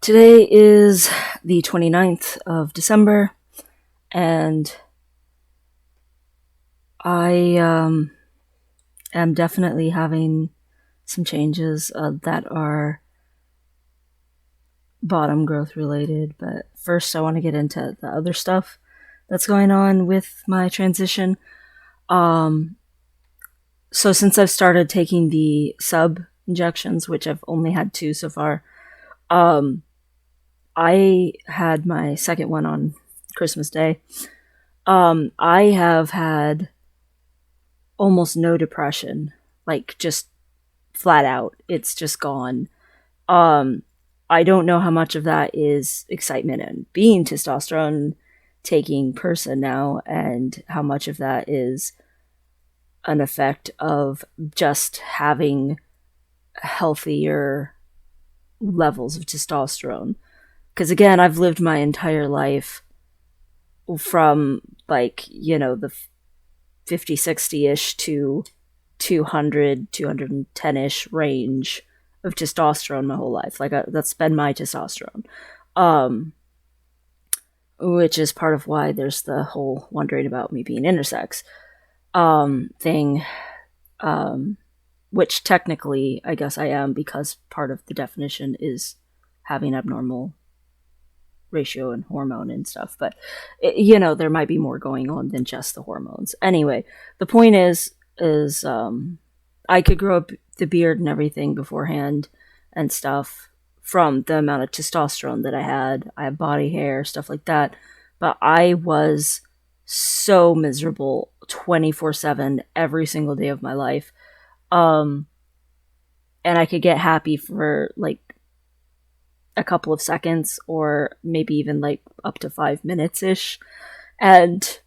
Today is the 29th of December, and I am definitely having some changes that are bottom growth related. But first, I want to get into the other stuff that's going on with my transition. So since I've started taking the sub injections, which I've only had 2 so far, I had my second one on Christmas Day. I have had almost no depression, like just flat out. It's just gone. I don't know how much of that is excitement and being testosterone taking person now, and how much of that is an effect of just having healthier levels of testosterone. Because again, I've lived my entire life from the 50, 60-ish to 200, 210-ish range of testosterone my whole life. That's been my testosterone. Which is part of why there's the whole wondering about me being intersex thing. Which technically, I guess I am, because part of the definition is having abnormal ratio and hormone and stuff. But, there might be more going on than just the hormones. Anyway, the point is I could grow up the beard and everything beforehand and stuff from the amount of testosterone that I had. I have body hair, stuff like that. But I was so miserable 24/7 every single day of my life. And I could get happy for like a couple of seconds, or maybe even like up to 5 minutes ish. And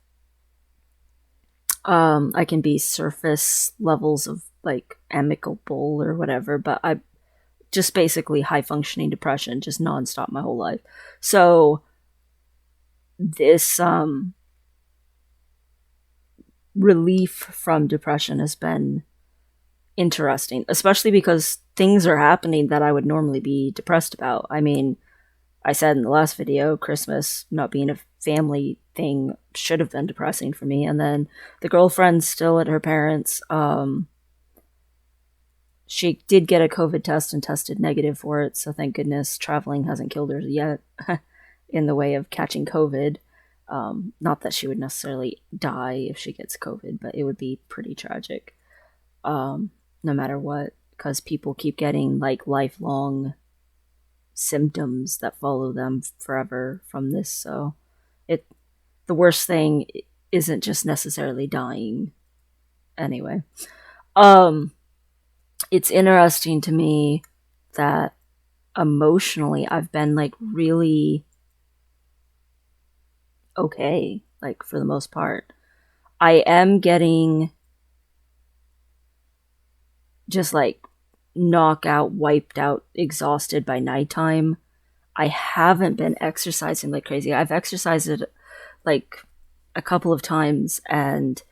I can be surface levels of like amicable or whatever, but I just basically high functioning depression, just nonstop my whole life. So this relief from depression has been interesting, especially because things are happening that I would normally be depressed about. I mean, I said in the last video, Christmas not being a family thing should have been depressing for me. And then the girlfriend's still at her parents'. She did get a COVID test and tested negative for it, so thank goodness traveling hasn't killed her yet in the way of catching COVID. Not that she would necessarily die if she gets COVID, but it would be pretty tragic. No matter what, because people keep getting like lifelong symptoms that follow them forever from this. So the worst thing isn't just necessarily dying. Anyway, it's interesting to me that emotionally I've been like really okay, like for the most part. I am getting just like knockout, wiped out, exhausted by nighttime. I haven't been exercising like crazy. I've exercised like a couple of times and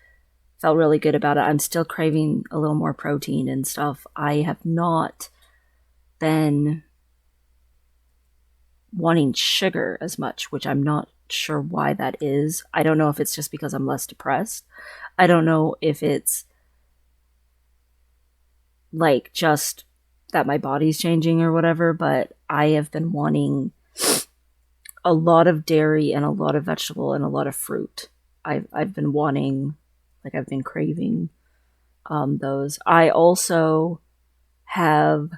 felt really good about it. I'm still craving a little more protein and stuff. I have not been wanting sugar as much, which I'm not sure why that is. I don't know if it's just because I'm less depressed. I don't know if it's like just that my body's changing or whatever, but I have been wanting a lot of dairy and a lot of vegetable and a lot of fruit. I've been wanting, like I've been craving those. I also have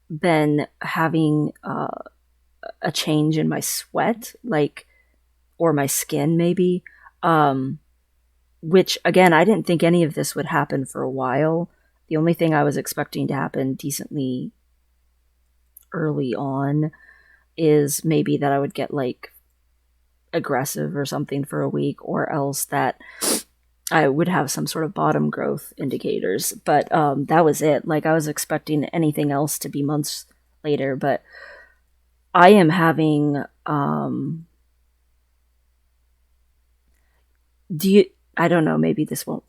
been having a change in my sweat, like, or my skin maybe, which again, I didn't think any of this would happen for a while. The only thing I was expecting to happen decently early on is maybe that I would get like aggressive or something for a week, or else that I would have some sort of bottom growth indicators. But that was it. Like, I was expecting anything else to be months later, but I am having I don't know, maybe this won't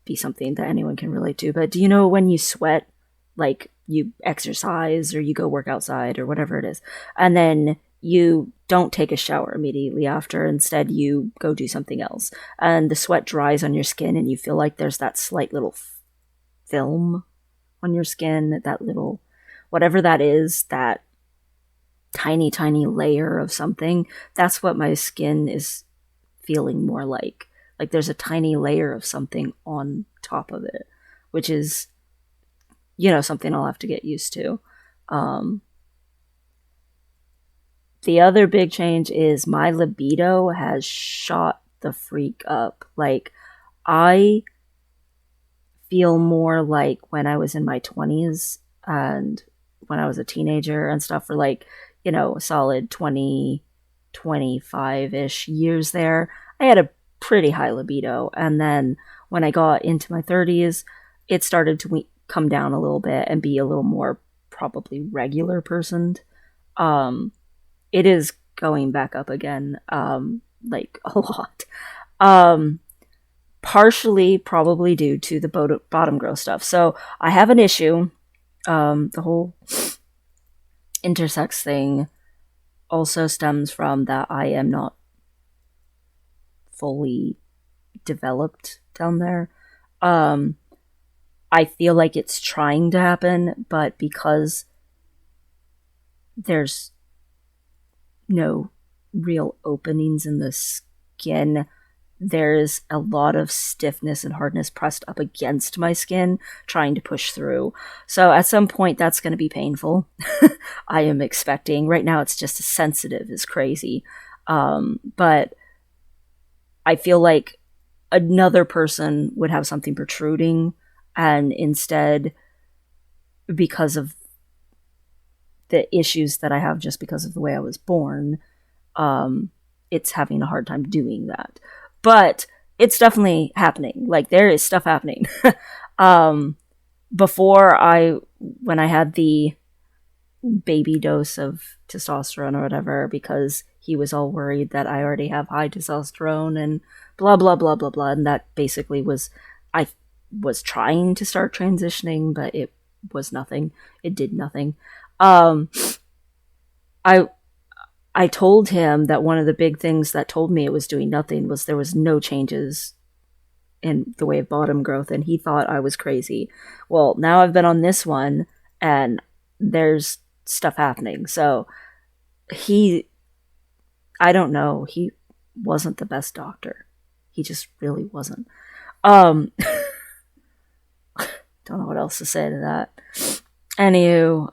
be something that anyone can relate to, but do you know when you sweat like you exercise or you go work outside or whatever it is, and then you don't take a shower immediately after. Instead, you go do something else, and the sweat dries on your skin, and you feel like there's that slight little film on your skin, that little whatever that is, that tiny, tiny layer of something. That's what my skin is feeling more like. Like there's a tiny layer of something on top of it, which is, something I'll have to get used to. Um, the other big change is my libido has shot the freak up. Like, I feel more like when I was in my 20s and when I was a teenager and stuff, for like, a solid 20, 25-ish years there. I had a pretty high libido. And then when I got into my 30s, it started to come down a little bit and be a little more probably regular personed. It is going back up again, like a lot. Um, Partially probably due to the bottom growth stuff. So I have an issue. The whole intersex thing also stems from that I am not fully developed down there. I feel like it's trying to happen, but because there's no real openings in the skin, there's a lot of stiffness and hardness pressed up against my skin trying to push through. So at some point that's going to be painful. I am expecting. Right now it's just as sensitive as crazy. But I feel like another person would have something protruding, and instead, because of the issues that I have just because of the way I was born, it's having a hard time doing that. But it's definitely happening. Like, there is stuff happening. When I had the baby dose of testosterone or whatever, because he was all worried that I already have high testosterone and blah, blah, blah, blah, blah. And that basically I was trying to start transitioning, but it was nothing. It did nothing. I I told him that one of the big things that told me it was doing nothing was there was no changes in the way of bottom growth, and he thought I was crazy. Well, now I've been on this one, and there's stuff happening. So I don't know, he wasn't the best doctor. He just really wasn't. Um, don't know what else to say to that. Anywho,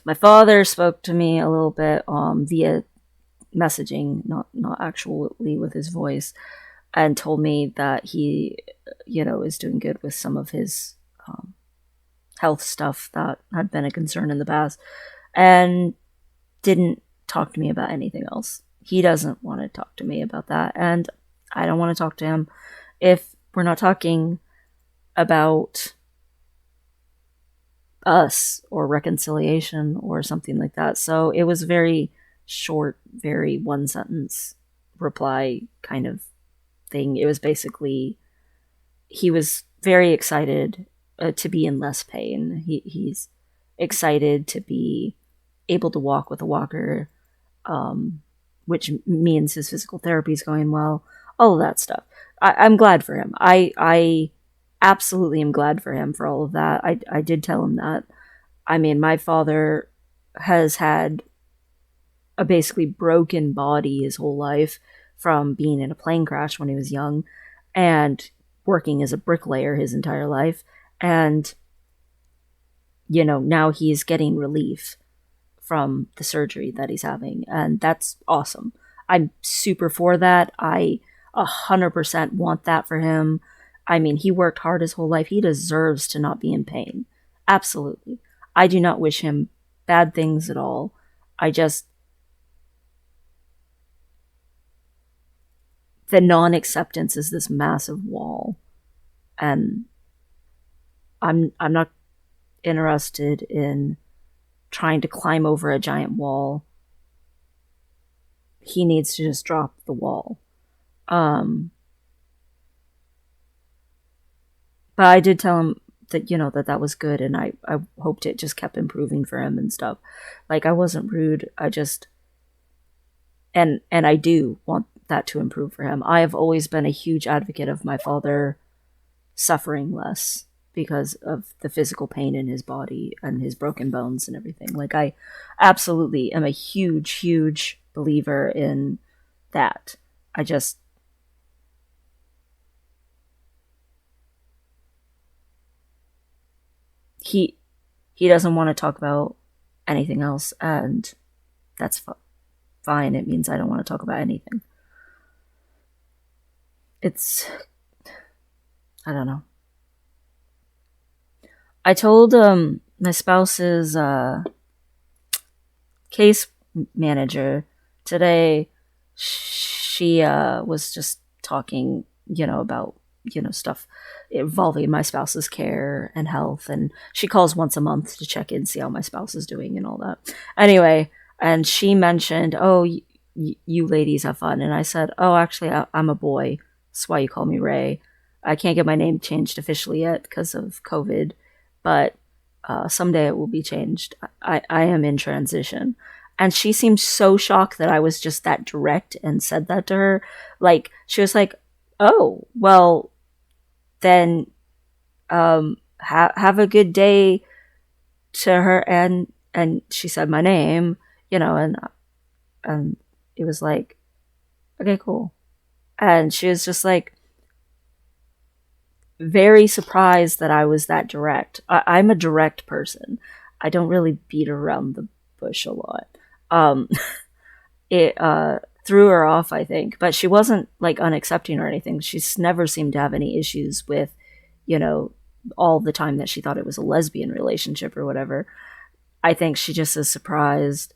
my father spoke to me a little bit via messaging, not actually with his voice, and told me that he, is doing good with some of his health stuff that had been a concern in the past, and didn't talk to me about anything else. He doesn't want to talk to me about that, and I don't want to talk to him if we're not talking about us or reconciliation or something like that. So it was very short, very one sentence reply kind of thing. It was basically, he was very excited to be in less pain. He's excited to be able to walk with a walker, which means his physical therapy is going well. All of that stuff. I'm glad for him. I absolutely am glad for him for all of that. I did tell him that. I mean, my father has had a basically broken body his whole life from being in a plane crash when he was young and working as a bricklayer his entire life. And, now he's getting relief from the surgery that he's having. And that's awesome. I'm super for that. I 100% want that for him. I mean, he worked hard his whole life. He deserves to not be in pain. Absolutely. I do not wish him bad things at all. The non-acceptance is this massive wall. And I'm not interested in trying to climb over a giant wall. He needs to just drop the wall. But I did tell him that, that was good, and I hoped it just kept improving for him and stuff. Like, I wasn't rude. I just, and I do want that to improve for him. I have always been a huge advocate of my father suffering less because of the physical pain in his body and his broken bones and everything. Like, I absolutely am a huge, huge believer in that. I just, he he doesn't want to talk about anything else, and that's fine. It means I don't want to talk about anything. It's, I don't know. I told my spouse's case manager today. She was just talking, about stuff involving my spouse's care and health, and she calls once a month to check in, see how my spouse is doing and all that. Anyway, and she mentioned, "Oh, you ladies have fun," and I said, "Oh, actually, I'm a boy. That's why you call me Ray. I can't get my name changed officially yet because of COVID, but someday it will be changed. I am in transition." And she seemed so shocked that I was just that direct and said that to her. Like, she was like, "Oh, well, then have a good day," to her, and she said my name, and it was like, okay, cool. And she was just like very surprised that I was that direct. I'm a direct person. I don't really beat around the bush a lot. Um, it threw her off, I think, but she wasn't like unaccepting or anything. She's never seemed to have any issues with, you know, all the time that she thought it was a lesbian relationship or whatever. I think she just is surprised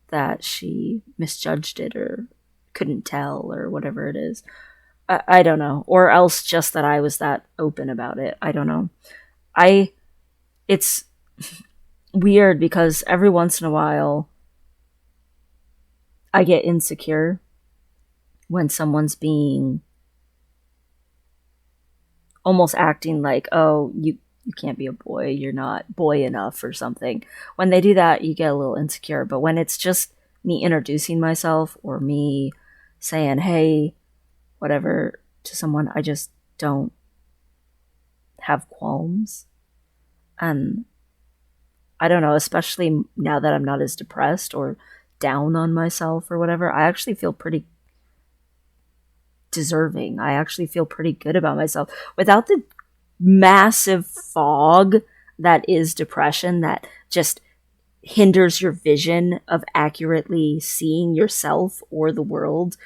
that she misjudged it or couldn't tell or whatever it is. I don't know. Or else just that I was that open about it. I don't know. I It's weird because every once in a while I get insecure when someone's being almost acting like, "Oh, you can't be a boy, you're not boy enough," or something. When they do that, you get a little insecure. But when it's just me introducing myself or me saying, "Hey," whatever, to someone, I just don't have qualms. And I don't know, especially now that I'm not as depressed or down on myself or whatever, I actually feel pretty deserving. I actually feel pretty good about myself without the massive fog that is depression that just hinders your vision of accurately seeing yourself or the world.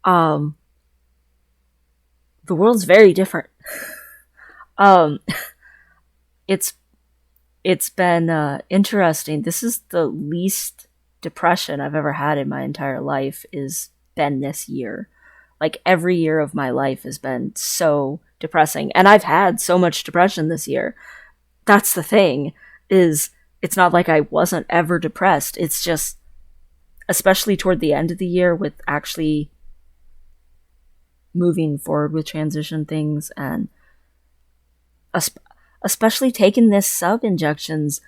Um, the world's very different. Um, it's it's been interesting. This is the least depression I've ever had in my entire life. Is been this year. Like every year of my life has been so depressing, and I've had so much depression this year. That's the thing. Is it's not like I wasn't ever depressed. It's just, especially toward the end of the year, with actually moving forward with transition things, and especially taking this sub injections.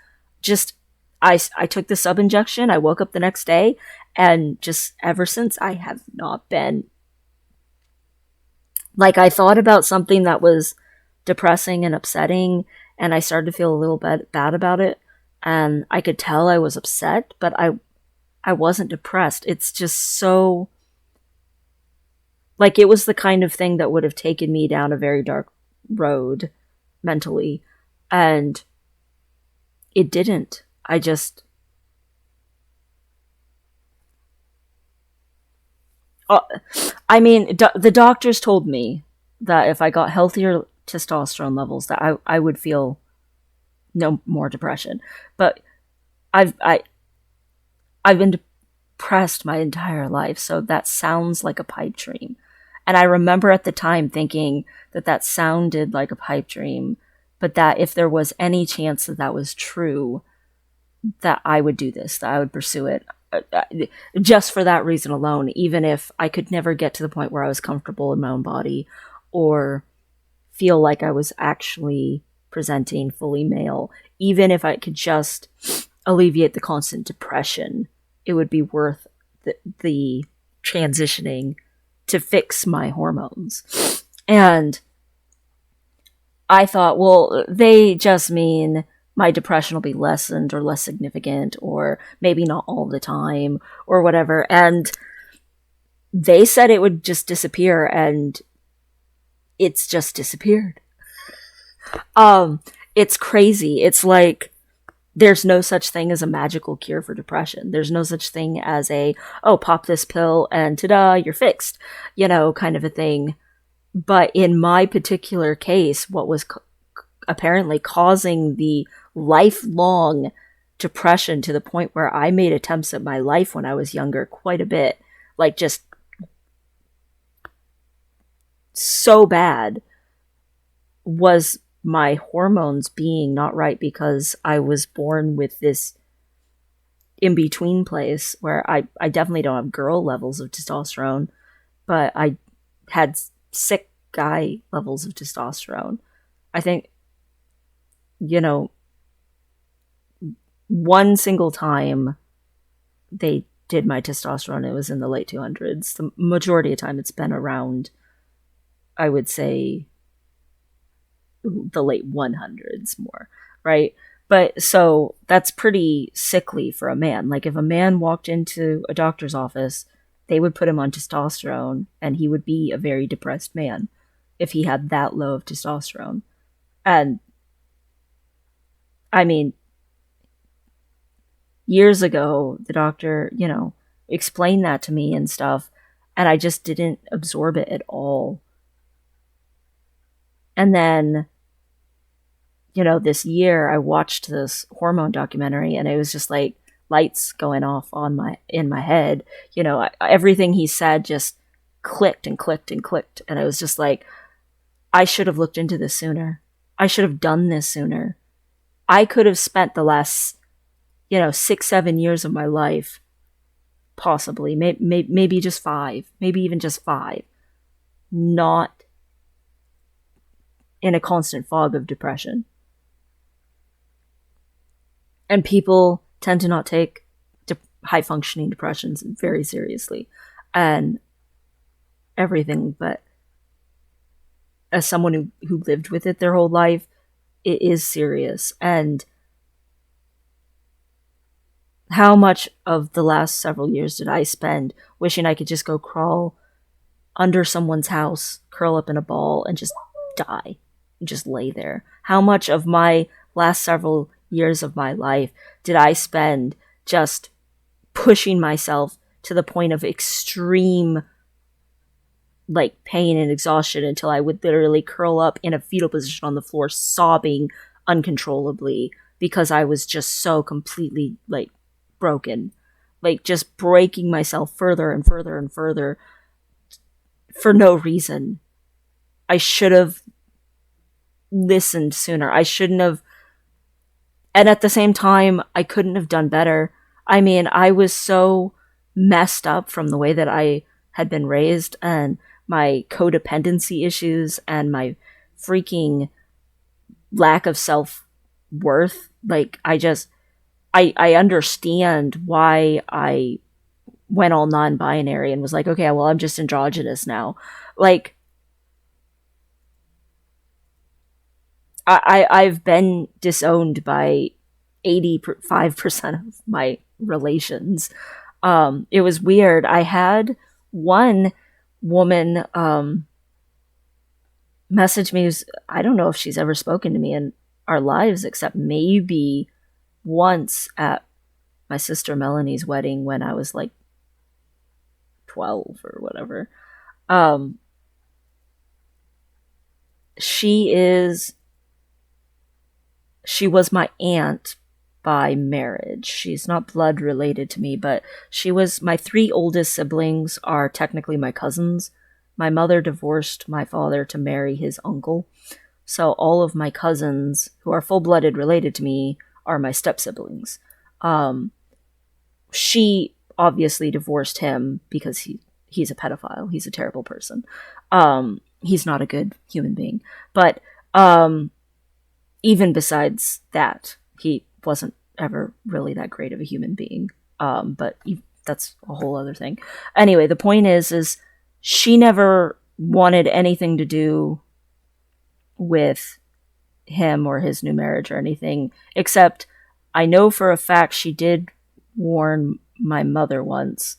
Just I took the sub injection. I woke up the next day, and just ever since, I have not been, like, I thought about something that was depressing and upsetting, and I started to feel a little bit bad about it, and I could tell I was upset, but I wasn't depressed. It's just so, like, it was the kind of thing that would have taken me down a very dark road mentally, and it didn't. I just, uh, I mean, the doctors told me that if I got healthier testosterone levels, that I would feel no more depression. But I've I I've been depressed my entire life, so that sounds like a pipe dream. And I remember at the time thinking that that sounded like a pipe dream, but that if there was any chance that that was true, that I would do this, that I would pursue it. Just for that reason alone, even if I could never get to the point where I was comfortable in my own body or feel like I was actually presenting fully male. Even if I could just alleviate the constant depression, it would be worth the transitioning to fix my hormones. And I thought, well, they just mean my depression will be lessened or less significant, or maybe not all the time, or whatever. And they said it would just disappear, and it's just disappeared. It's crazy. It's like there's no such thing as a magical cure for depression. There's no such thing as a, oh, pop this pill and ta-da, you're fixed, kind of a thing. But in my particular case, what was apparently causing the lifelong depression to the point where I made attempts at my life when I was younger quite a bit, like just so bad, was my hormones being not right, because I was born with this in-between place where I definitely don't have girl levels of testosterone, but I had sick guy levels of testosterone. I think, one single time they did my testosterone, it was in the late 200s. The majority of the time it's been around, I would say, the late 100s more, right? But so that's pretty sickly for a man. Like if a man walked into a doctor's office, they would put him on testosterone and he would be a very depressed man if he had that low of testosterone. And I mean, years ago, the doctor, explained that to me and stuff, and I just didn't absorb it at all. And then, this year I watched this hormone documentary, and it was just like lights going off in my head. Everything he said just clicked and clicked and clicked, and I was just like, I should have looked into this sooner. I should have done this sooner. I could have spent the last, 6-7 years of my life, possibly, maybe just 5, maybe even just 5, not in a constant fog of depression. And people tend to not take high-functioning depressions very seriously and everything, but as someone who lived with it their whole life, it is serious. And how much of the last several years did I spend wishing I could just go crawl under someone's house, curl up in a ball, and just die, and just lay there? How much of my last several years of my life did I spend just pushing myself to the point of extreme pain and exhaustion until I would literally curl up in a fetal position on the floor, sobbing uncontrollably because I was just so completely broken, just breaking myself further and further and further for no reason. I should have listened sooner. I shouldn't have. And at the same time, I couldn't have done better. I mean, I was so messed up from the way that I had been raised, and my codependency issues, and my freaking lack of self-worth. I understand why I went all non-binary and was like, okay, well, I'm just androgynous now. I've been disowned by 85% of my relations. It was weird. I had one woman message me. I don't know if she's ever spoken to me in our lives, except maybe once at my sister Melanie's wedding when I was 12 or whatever. She was my aunt by marriage. She's not blood related to me, but my 3 oldest siblings are technically my cousins. My mother divorced my father to marry his uncle. So all of my cousins who are full-blooded related to me are my step-siblings. She obviously divorced him because he's a pedophile. He's a terrible person. he's not a good human being. But um, even besides that, he wasn't ever really that great of a human being. But that's a whole other thing. Anyway, the point is she never wanted anything to do with him or his new marriage or anything, except I know for a fact she did warn my mother once,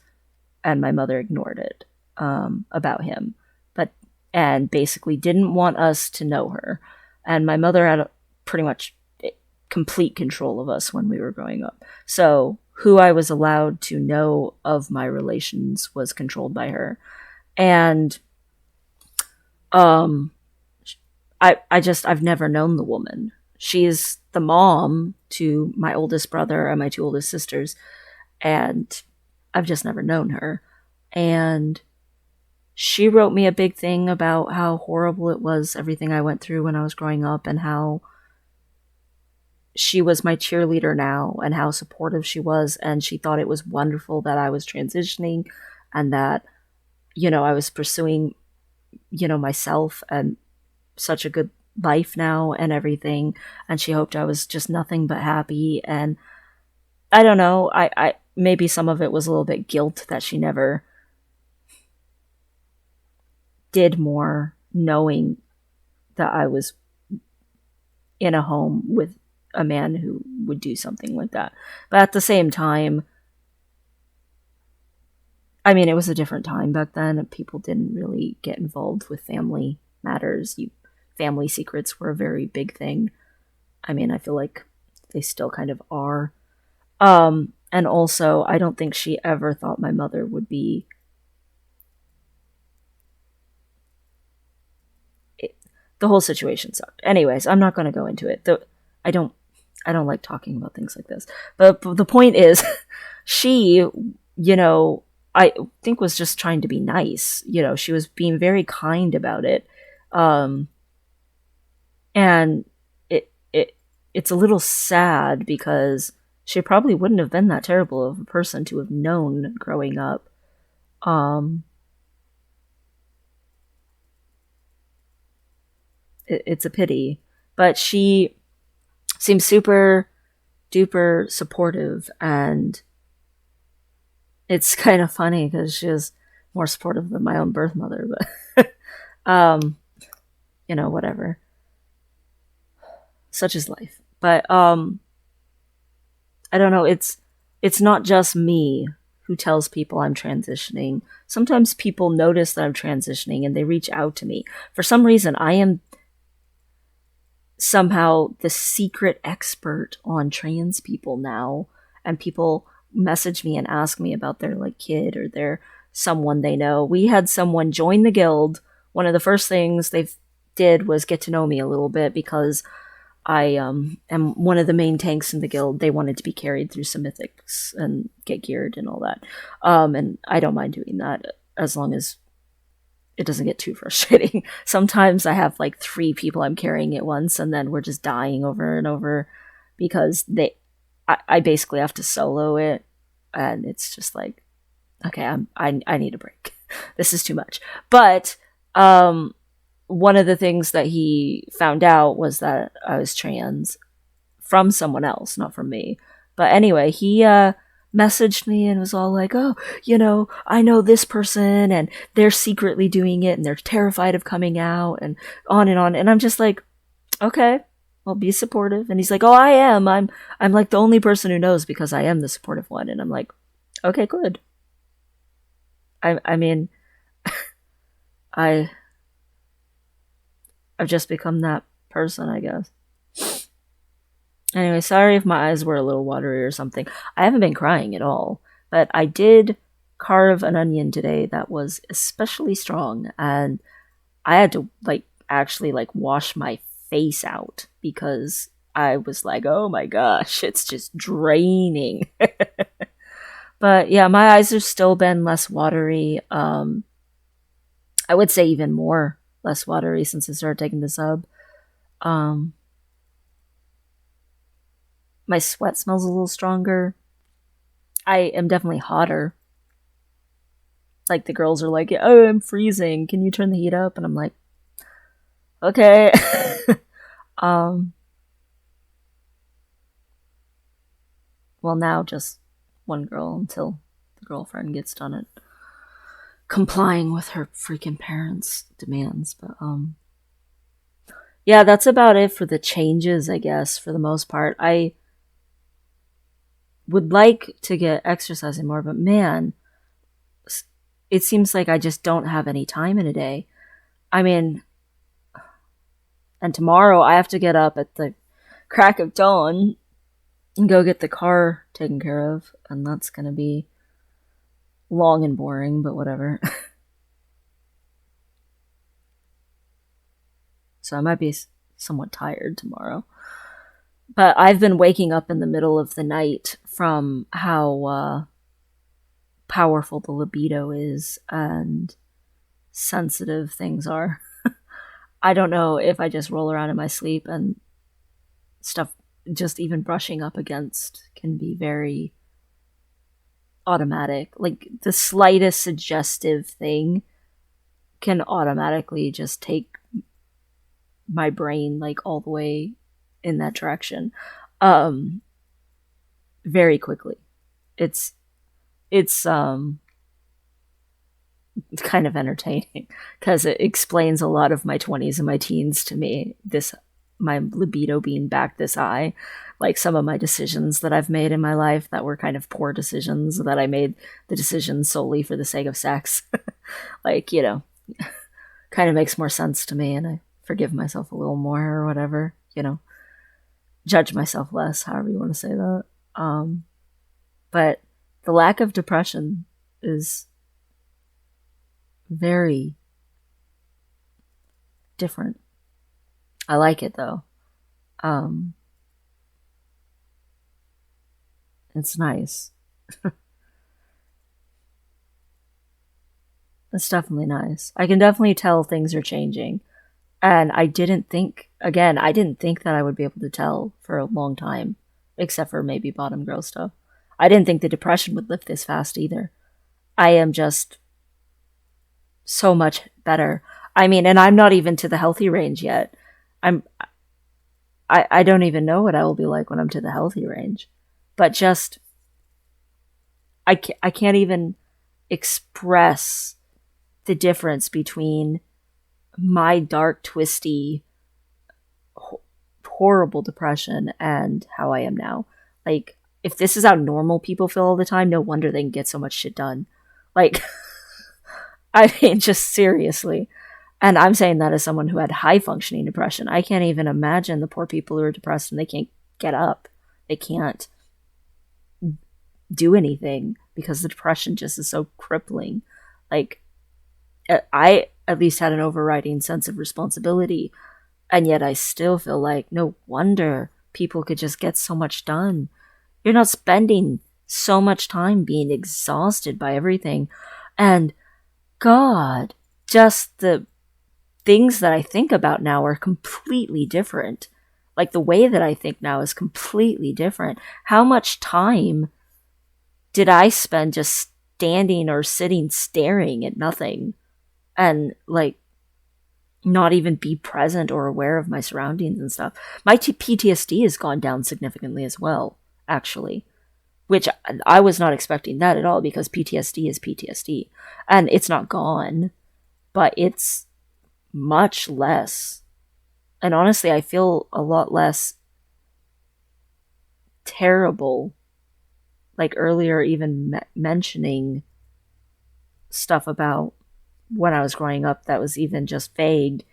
and my mother ignored it, about him, but and basically didn't want us to know her. And my mother had pretty much complete control of us when we were growing up. So who I was allowed to know of my relations was controlled by her. And um I've never known the woman. She is the mom to my oldest brother and my two oldest sisters, and I've just never known her. And she wrote me a big thing about how horrible it was, everything I went through when I was growing up, and how she was my cheerleader now, and how supportive she was, and she thought it was wonderful that I was transitioning, and that, I was pursuing, myself and such a good life now and everything, and she hoped I was just nothing but happy. And I don't know, I maybe some of it was a little bit guilt that she never did more, knowing that I was in a home with a man who would do something like that. But at the same time, I mean, it was a different time back then. People didn't really get involved with family matters. Family secrets were a very big thing. I mean, I feel like they still kind of are. And also, I don't think she ever thought my mother would be. The whole situation sucked. Anyways, I'm not going to go into it. I don't like talking about things like this. But the point is, she, I think was just trying to be nice. She was being very kind about it. And it's a little sad because she probably wouldn't have been that terrible of a person to have known growing up. It's a pity, but she seems super duper supportive, and it's kind of funny because she was more supportive than my own birth mother, but whatever. Such is life. But I don't know, it's not just me who tells people I'm transitioning. Sometimes people notice that I'm transitioning and they reach out to me. For some reason, I am somehow the secret expert on trans people now, and people message me and ask me about their kid or their someone they know. We had someone join the guild. One of the first things they did was get to know me a little bit because I am one of the main tanks in the guild. They wanted to be carried through some mythics and get geared and all that. And I don't mind doing that as long as it doesn't get too frustrating. Sometimes I have 3 people I'm carrying at once, and then we're just dying over and over because I basically have to solo it, and it's just okay, I need a break. This is too much. But one of the things that he found out was that I was trans from someone else, not from me. But anyway, he messaged me and was all like, oh, I know this person and they're secretly doing it and they're terrified of coming out and on. And I'm just like, okay, well, be supportive. And he's like, oh, I am. I'm the only person who knows because I am the supportive one. And I'm like, okay, good. I mean, I've just become that person, I guess. Anyway, sorry if my eyes were a little watery or something. I haven't been crying at all, but I did carve an onion today that was especially strong, and I had to actually wash my face out because I was like, oh my gosh, it's just draining. But yeah, my eyes have still been less watery. I would say even more less watery since I started taking the sub. My sweat smells a little stronger. I am definitely hotter. The girls are like, oh, I'm freezing. Can you turn the heat up? And I'm like, Okay. um, well, now just one girl until the girlfriend gets done at complying with her freaking parents' demands. But yeah, that's about it for the changes, I guess, for the most part. I would like to get exercising more, but man, it seems like I just don't have any time in a day. I mean, and tomorrow I have to get up at the crack of dawn and go get the car taken care of, and that's gonna be long and boring, but whatever. So I might be somewhat tired tomorrow. But I've been waking up in the middle of the night from how powerful the libido is and sensitive things are. I don't know if I just roll around in my sleep and stuff, just even brushing up against can be very automatic. Like the slightest suggestive thing can automatically just take my brain like all the way in that direction um very quickly. It's it's kind of entertaining because it explains a lot of my 20s and my teens to me. This my libido being back this high, like some of my decisions that I've made in my life that were kind of poor decisions, that I made the decisions solely for the sake of sex. Like, kind of makes more sense to me, and I forgive myself a little more or whatever. Judge myself less, however you want to say that. But the lack of depression is very different. I like it though. Um, it's nice. It's definitely nice. I can definitely tell things are changing. And I didn't think that I would be able to tell for a long time, except for maybe bottom girl stuff. I didn't think the depression would lift this fast either. I am just so much better. I mean, and I'm not even to the healthy range yet. I'm I don't even know what I will be like when I'm to the healthy range. But just I can't even express the difference between my dark, twisty, horrible depression and how I am now. Like, if this is how normal people feel all the time, no wonder they can get so much shit done. Like, I mean, just seriously. And I'm saying that as someone who had high functioning depression. I can't even imagine the poor people who are depressed and they can't get up. They can't do anything because the depression just is so crippling. Like, I at least had an overriding sense of responsibility, and yet I still feel like no wonder people could just get so much done. You're not spending so much time being exhausted by everything. And God, just the things that I think about now are completely different. Like the way that I think now is completely different. How much time did I spend just standing or sitting staring at nothing and like not even be present or aware of my surroundings and stuff? My PTSD has gone down significantly as well, actually, which I was not expecting that at all because PTSD is PTSD and it's not gone, but it's much less. And honestly, I feel a lot less terrible. Like earlier, even mentioning stuff about when I was growing up that was even just vague.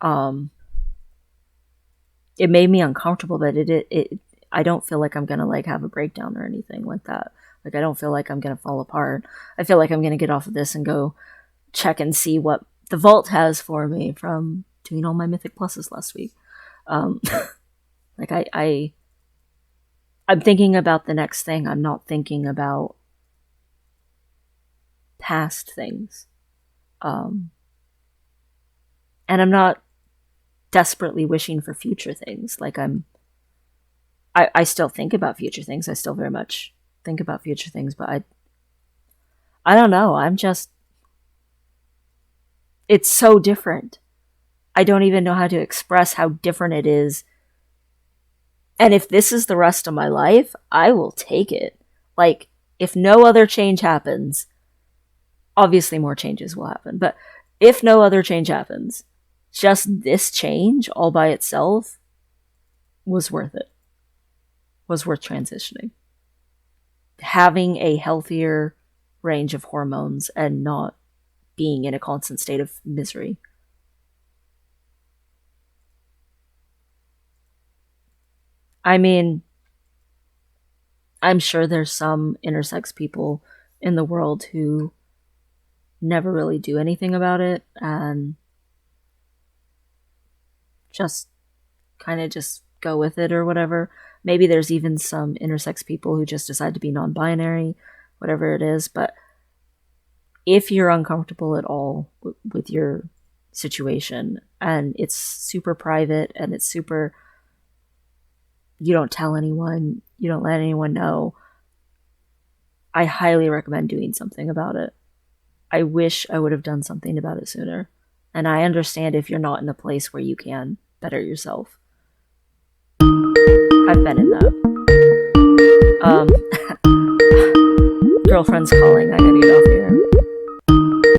Um, it made me uncomfortable, but I don't feel like I'm gonna like have a breakdown or anything like that. Like I don't feel like I'm gonna fall apart. I feel like I'm gonna get off of this and go check and see what the vault has for me from doing all my Mythic Pluses last week. Um, like I'm thinking about the next thing. I'm not thinking about past things. Um, and I'm not desperately wishing for future things. Like I still think about future things. I still very much think about future things, but I don't know. It's so different. I don't even know how to express how different it is. And if this is the rest of my life, I will take it. Like, if no other change happens, obviously more changes will happen, but if no other change happens, just this change all by itself was worth it. Was worth transitioning. Having a healthier range of hormones and not being in a constant state of misery. I mean, I'm sure there's some intersex people in the world who never really do anything about it and just kind of just go with it or whatever. Maybe there's even some intersex people who just decide to be non-binary, whatever it is. But if you're uncomfortable at all with your situation and it's super private and it's super, you don't tell anyone, you don't let anyone know, I highly recommend doing something about it. I wish I would have done something about it sooner. And I understand if you're not in a place where you can better yourself. I've been in that. Girlfriend's calling.